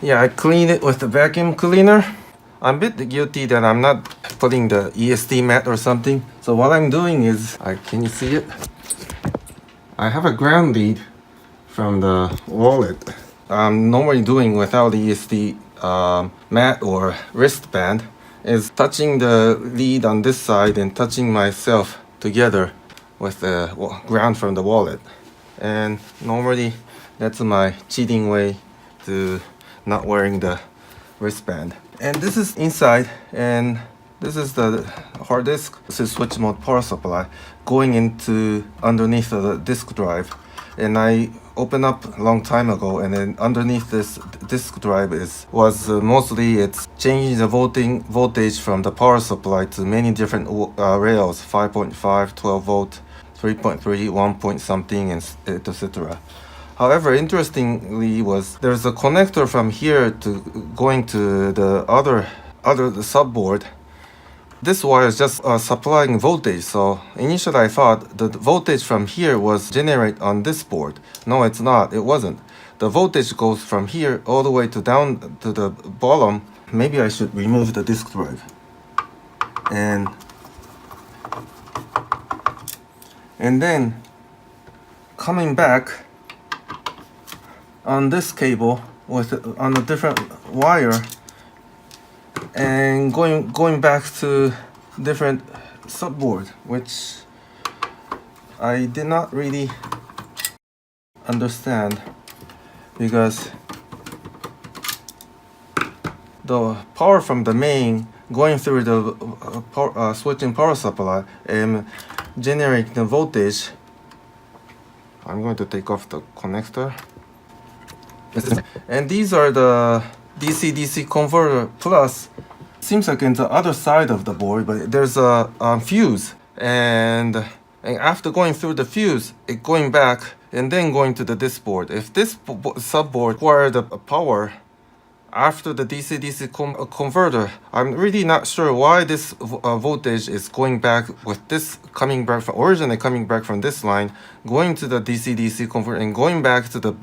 Yeah, I cleaned it with the vacuum cleaner. I'm a bit guilty that I'm not putting the ESD mat or something. So what I'm doing is, can you see it? I have a ground lead from the wallet. I'm normally doing without ESD mat or wristband is touching the lead on this side and touching myself together with the ground from the wallet. And normally that's my cheating way to not wearing the wristband. And this is inside, and this is the hard disk. This is switch mode power supply going into underneath the disk drive. And I opened up a long time ago, and then underneath this disk drive was mostly it's changing the voltage from the power supply to many different rails: 5.5, 12 volt, 3.3, 1 point something, and etc. However, interestingly there's a connector from here to going to the other subboard. This wire is just supplying voltage, so initially I thought the voltage from here was generated on this board. No, it's not. It wasn't. The voltage goes from here all the way to down to the bottom. Maybe I should remove the disk drive. And then coming back on this cable on a different wire, and going back to different subboard, which I did not really understand, because the power from the main going through the switching power supply and generating the voltage. I'm going to take off the connector. And these are the DC-DC converter plus. Seems like in the other side of the board, but there's a fuse, and after going through the fuse, it going back and then going to this board. If this subboard required a power after the DC-DC converter, I'm really not sure why this voltage is going back with this coming back from originally coming back from this line, going to the DC-DC converter and going back to the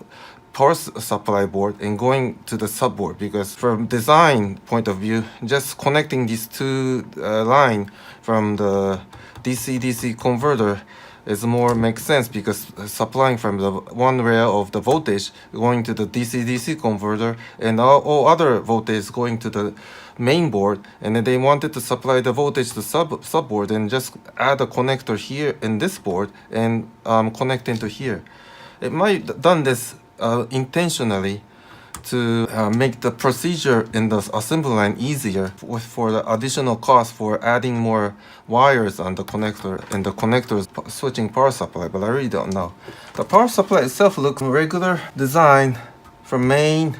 power supply board and going to the subboard, because from design point of view, just connecting these two line from the DC-DC converter is more makes sense, because supplying from the one rail of the voltage going to the DC-DC converter and all other voltage going to the main board, and then they wanted to supply the voltage to subboard and just add a connector here in this board and connect into here. It might have done this intentionally to make the procedure in the assembly line easier for the additional cost for adding more wires on the connector and the connectors switching power supply, but I really don't know. The power supply itself looks regular design from main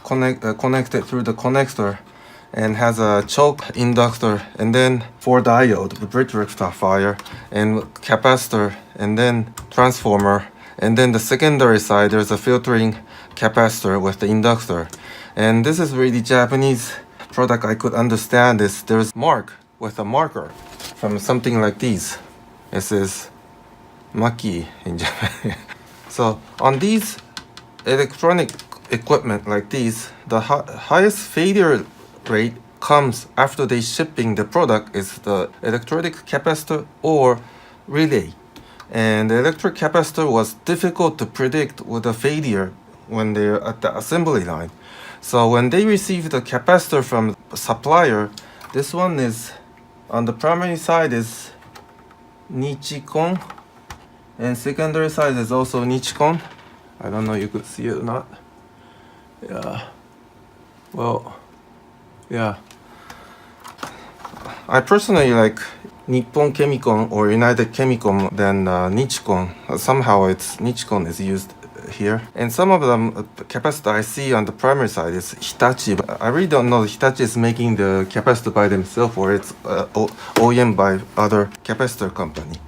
connected through the connector, and has a choke inductor and then 4 diode, bridge rectifier, and capacitor, and then transformer. And then the secondary side, there's a filtering capacitor with the inductor. And this is really Japanese product I could understand is there's mark with a marker from something like these. This is Maki in Japan. So on these electronic equipment like these, the highest failure rate comes after they shipping the product is the electrolytic capacitor or relay. And the electric capacitor was difficult to predict with a failure when they're at the assembly line. So when they receive the capacitor from the supplier, this one is on the primary side is Nichicon, and secondary side is also Nichicon. I don't know if you could see it or not. Yeah. Well, yeah. I personally like Nippon Chemicon or United Chemicon than Nichicon. Somehow Nichicon is used here. And some of them capacitor I see on the primary side is Hitachi. But I really don't know if Hitachi is making the capacitor by themselves or it's OEM by other capacitor company.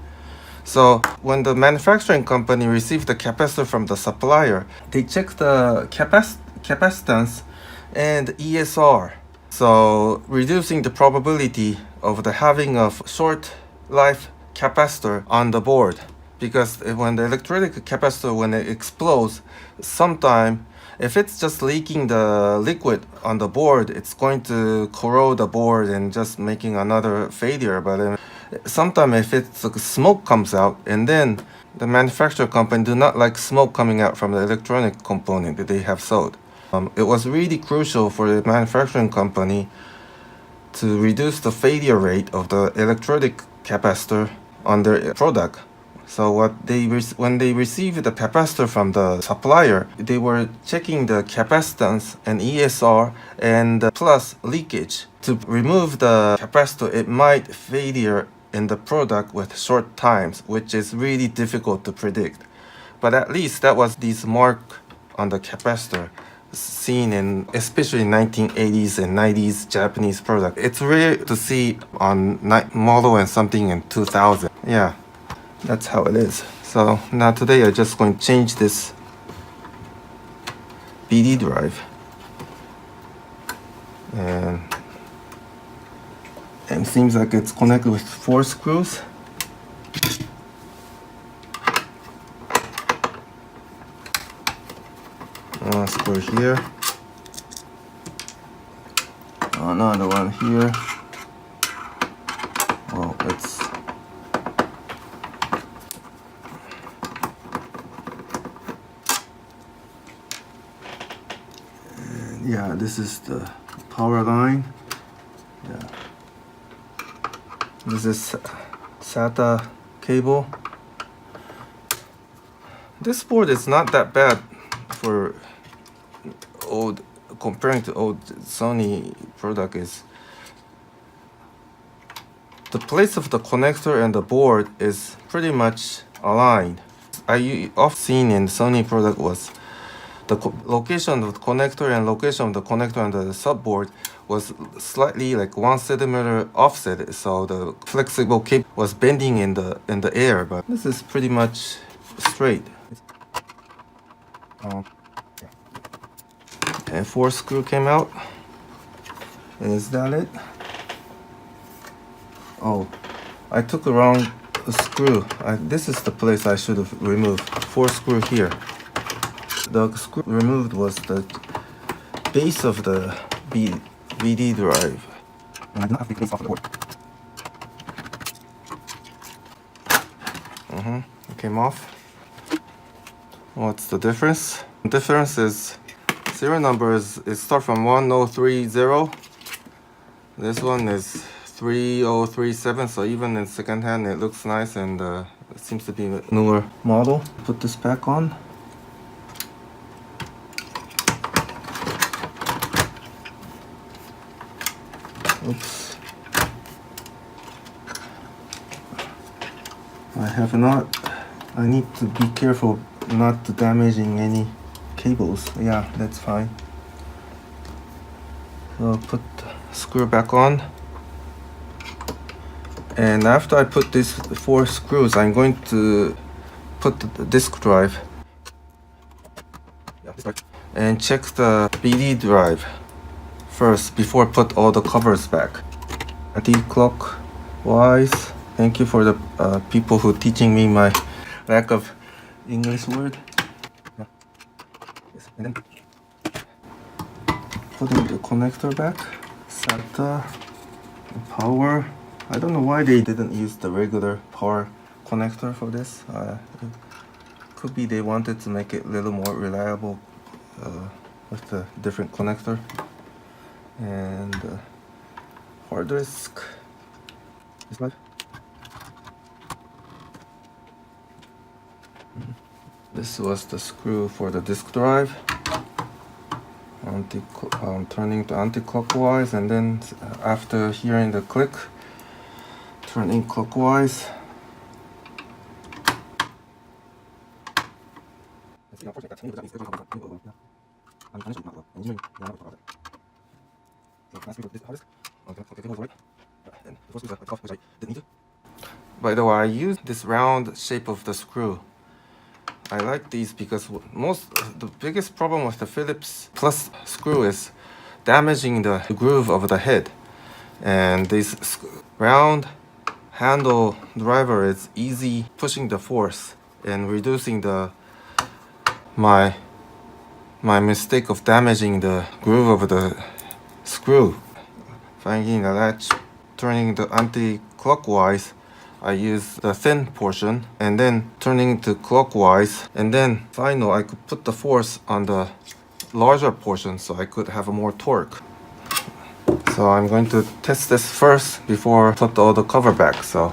So when the manufacturing company received the capacitor from the supplier, they check the capacitance and ESR. So reducing the probability of the having of short life capacitor on the board, because when the electrolytic capacitor, when it explodes sometime, If it's just leaking the liquid on the board, it's going to corrode the board and just making another failure. But sometimes if it's smoke comes out, and then the manufacturer company do not like smoke coming out from the electronic component that they have sold. It was really crucial for the manufacturing company to reduce the failure rate of the electrolytic capacitor on their product. So when they received the capacitor from the supplier, they were checking the capacitance and ESR and plus leakage. To remove the capacitor, it might failure in the product with short times, which is really difficult to predict. But at least that was this mark on the capacitor seen in especially 1980s and 90s Japanese product. It's rare to see on model and something in 2000. Yeah, that's how it is. So now today I'm just going to change this BD drive, and it seems like it's connected with 4 screws. Screw here, another one here. Well, yeah, this is the power line. Yeah, this is SATA cable. This board is not that bad for old, comparing to old Sony product. Is the place of the connector and the board is pretty much aligned. I often seen in Sony product was the location of the connector and location of the connector and the subboard was slightly like 1 centimeter offset, so the flexible cable was bending in the air. But this is pretty much straight. And 4 screw came out. Is that it? Oh, I took the wrong screw. This is the place I should have removed. 4 screw here. The screw removed was the base of the BD drive. And I do not have the base off the board. It came off. What's the difference? The difference is serial number it starts from 1030. This one is 3037, so even in second hand it looks nice, and it seems to be a newer model. Put this back on. Oops. I need to be careful not to damaging any cables. Yeah, that's fine. So put the screw back on. And after I put these 4 screws, I'm going to put the disk drive and check the BD drive first before I put all the covers back. Anti-clockwise. Thank you for the people who teaching me my lack of English word. And then putting the connector back. SATA power. I don't know why they didn't use the regular power connector for this. Could be they wanted to make it a little more reliable with the different connector. And hard disk. This was the screw for the disk drive. Turning to anti-clockwise, and then after hearing the click, turning clockwise. By the way, I use this round shape of the screw. I like these because the biggest problem with the Phillips Plus screw is damaging the groove of the head. And this round handle driver is easy pushing the force and reducing my my mistake of damaging the groove of the screw. Finding the latch, turning the anti-clockwise, I use the thin portion and then turning to clockwise, and then finally I could put the force on the larger portion so I could have more torque. So I'm going to test this first before I put all the cover back. So